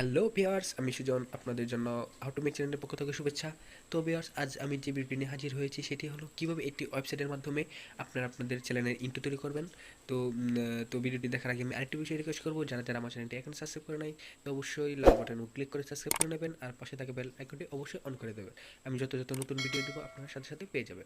Hello viewers, আমি সুজন। আপনাদের জন্য হাউ টু মেক চ্যানেলের পক্ষ থেকে শুভেচ্ছা। তো ভিউয়ার্স, আজ আমি যে ভিডিও নিয়ে হাজির হয়েছি সেটি হলো কীভাবে একটি ওয়েবসাইটের মাধ্যমে আপনারা আপনাদের চ্যানেলের ইন্ট্রো তৈরি করবেন। তো ভিডিওটি দেখার আগে আমি আরেকটি বিষয় রিকোয়েস্ট করবো, যারা যারা আমার চ্যানেলটি এখন সাবস্ক্রাইব করে নাই, তো অবশ্যই লাল বাটনে ক্লিক করে সাবস্ক্রাইব করে নেবেন, আর পাশে থাকা বেল আইকনটি অবশ্যই অন করে দেবেন। আমি যত যত নতুন ভিডিও দেবো আপনার সাথে সাথে পেয়ে যাবে।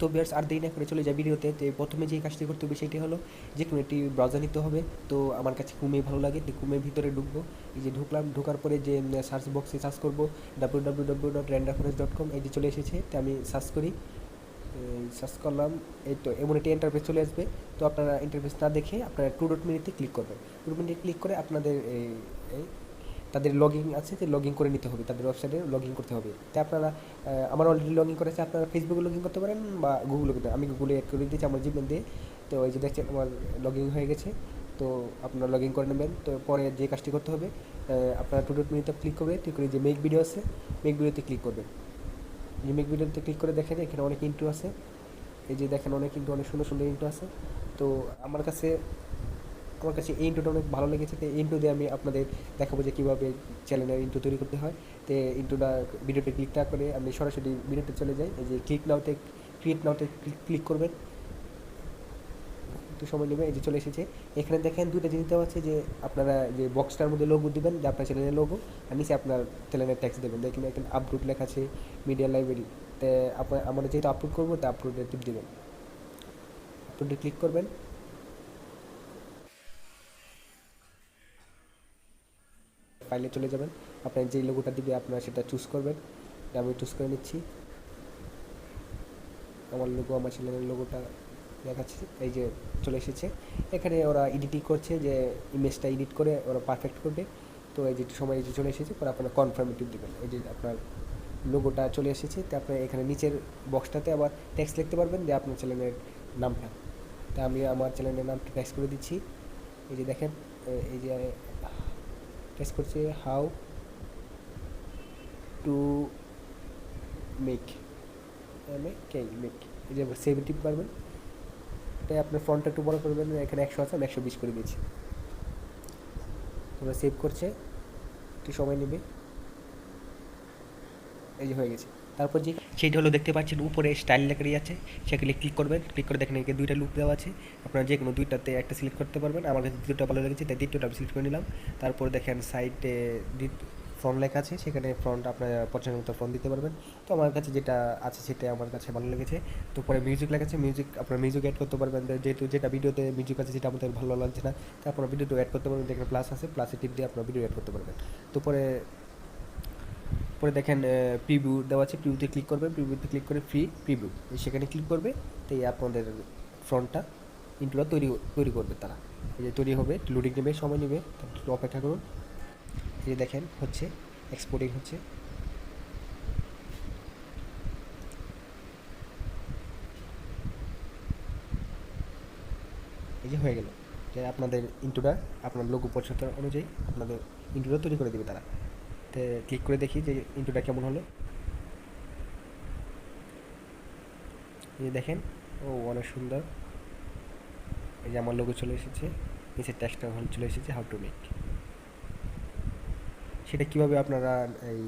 তো ভিউয়ার্স, আর দেরি না করে চলে যায় ভিডিওতে। তো প্রথমে যে কাজটি করতে হবে সেটি হলো যে কোনো একটি ব্রাউজার নিতে হবে। তো আমার কাছে ক্রোমে ভালো লাগে, তো ক্রোমের ভিতরে ঢুকবো। এই যে ঢুকলাম, ঢোকার পরে যে সার্চ বক্সে সার্চ করবো www.randomforest.com, এই যে চলে এসেছে। তো আমি সার্চ করি, সার্চ করলাম, এই তো এমন একটি ইন্টারফেস চলে আসবে। তো আপনারা ইন্টারফেস না দেখে আপনারা টু ডট মেনুতে ক্লিক করবেন। টু ডট মেনুতে ক্লিক করে আপনাদের এই তাদের লগইন আছে, যে লগইন করে নিতে হবে, তাদের ওয়েবসাইটে লগইন করতে হবে। তো আপনারা আমার অলরেডি লগইন করেছে, আপনারা ফেসবুকে লগইন করতে পারেন বা গুগলে করতে। আমি গুগলে অ্যাড করে দিয়েছি আমার জিমেল দিয়ে। তো এই যে দেখছেন আমার লগইন হয়ে গেছে। তো আপনারা লগইন করে নেবেন। তো পরে যে কাজটি করতে হবে, আপনারা টু ডট মেনুতে ক্লিক করে যে মেক ভিডিও আছে, মেক ভিডিওতে ক্লিক করবেন। যে মেক ভিডিওতে ক্লিক করে দেখেন এখানে অনেক ইন্ট্রো আছে। এই যে দেখেন অনেক ইন্ট্রো, অনেক সুন্দর সুন্দর ইন্ট্রো আছে। তো আমার কাছে এই ইন্ট্রোটা অনেক ভালো লেগেছে। তো এই ইন্ট্রো দিয়ে আমি আপনাদের দেখাবো যে কীভাবে চ্যানেলের ইন্ট্রো তৈরি করতে হয়। তো ইন্ট্রোটা ভিডিওতে ক্লিক না করে আমি সরাসরি ভিডিওতে চলে যাই। এই যে ক্রিয়েট নাওতে ক্লিক করবেন, একটু সময় নেবে। এই যে চলে এসেছে। এখানে দেখেন দুটো জিনিস দেওয়া আছে, যে আপনারা যে বক্সটার মধ্যে লোগো দিবেন, যে আপনার চ্যানেলের লোগো, আর নিচে আপনার চ্যানেলের ট্যাক্স দেবেন। দেখেন এখানে আপলোড লেখা আছে, মিডিয়া লাইব্রেরি। তো আমরা যেহেতু আপলোড করবো, তো আপলোডে টিপ দেবেন, আপলোডে ক্লিক করবেন। ফাইলে চলে যাবেন, আপনার যেই লোগোটা দিবে আপনারা সেটা চুজ করবেন। আমি চুজ করে নিচ্ছি আমার লোগো, আমার চ্যানেলের লোগোটা দেখাচ্ছে। এই যে চলে এসেছে। এখানে ওরা এডিটিং করছে, যে ইমেজটা এডিট করে ওরা পারফেক্ট করবে। তো এই যে সময় এই যে চলে এসেছে, পরে আপনারা কনফার্মেটিভ দেবেন। এই যে আপনার লোগোটা চলে এসেছে। তো আপনার এখানে নিচের বক্সটাতে আবার টেক্সট লিখতে পারবেন, যে আপনার চ্যানেলের নামটা। তা আমি আমার চ্যানেলের নামটা টেক্সট করে দিচ্ছি। এই যে দেখেন, এই যে টেক্সট করছে হাউ টু মেক মেক। এই যে সেভ টিপ পারবেন। তাই আপনার ফন্টটা একটু বড় করবেন, এখানে 100 আছে, আমি 120 করে দিয়েছি। তোমরা সেভ করছে, একটু সময় নেবে। এই যে হয়ে গেছে। তারপর যে সেইটা হলো দেখতে পাচ্ছেন উপরে স্টাইল লেখারই আছে, সেখানে ক্লিক করবেন। ক্লিক করে দেখেন এখানে দুইটা লুক দেওয়া আছে, আপনারা যে কোনো দুইটাতে একটা সিলেক্ট করতে পারবেন। আমার কাছে দ্বিতীয়টা ভালো লেগেছে, তাই দ্বিতীয়টা আমি সিলেক্ট করে নিলাম। তারপর দেখেন সাইডে ফ্রন্ট লেখা আছে, সেখানে ফ্রন্ট আপনার পছন্দের মতো ফ্রন্ট দিতে পারবেন। তো আমার কাছে যেটা আছে সেটা আমার কাছে ভালো লেগেছে। তো পরে মিউজিক লেখা আছে, মিউজিক আপনার মিউজিক অ্যাড করতে পারবেন। যেহেতু যেটা ভিডিওতে মিউজিক আছে সেটা আমাদের ভালো লাগছে না, তো আপনার ভিডিওতে অ্যাড করতে পারবেন। দেখেন প্লাস আছে, প্লাসে টিপ দিয়ে আপনার ভিডিও অ্যাড করতে পারবেন। তো পরে পরে দেখেন প্রিভিউ দেওয়া আছে, প্রিভিউতে ক্লিক করবেন। প্রিভিউতে ক্লিক করে ফ্রি প্রিভিউ সেখানে ক্লিক করবে। তো এই আপনাদের ফ্রন্টটা ইন্ট্রোটা তৈরি করবে তারা। এই যে তৈরি হবে, লোডিং নেবে, সময় নেবে, একটু অপেক্ষা করুন। এই যে দেখেন হচ্ছে, এক্সপোর্টিং হচ্ছে। এই যে হয়ে গেল, যে আপনাদের ইন্ট্রোটা আপনার লোগো পছন্দ অনুযায়ী আপনাদের ইন্ট্রোটা তৈরি করে দেবে তারা। তো ক্লিক করে দেখি যে ইন্ট্রোটা কেমন হলো। এই যে দেখেন, ও অনেক সুন্দর। এই যে আমার লোগো চলে এসেছে, নিচের ট্যাক্সটা চলে এসেছে হাউ টু মেক। সেটা কীভাবে আপনারা এই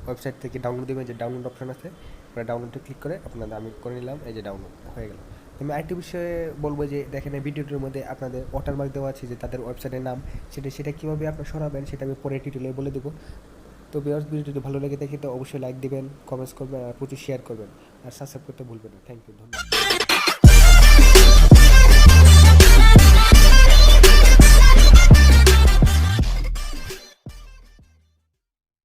ওয়েবসাইট থেকে ডাউনলোড দেবেন, যে ডাউনলোড অপশন আছে, আপনারা ডাউনলোডে ক্লিক করে আপনাদের আমি করে নিলাম। এই যে ডাউনলোড হয়ে গেল। আমি আরেকটি বিষয়ে বলবো, যে দেখেন এই ভিডিওটির মধ্যে আপনাদের ওয়াটারমার্ক দেওয়া আছে, যে তাদের ওয়েবসাইটের নাম, সেটা কীভাবে আপনারা সরাবেন সেটা আমি পরে টিউটোরিয়ালে বলে দেবো। তো ভিউয়ার্স, ভিডিওটি ভালো লেগে থাকে তো অবশ্যই লাইক দিবেন, কমেন্টস করবেন, আর প্রচুর শেয়ার করবেন, আর সাবস্ক্রাইব করতে ভুলবেন না। থ্যাংক ইউ, ধন্যবাদ।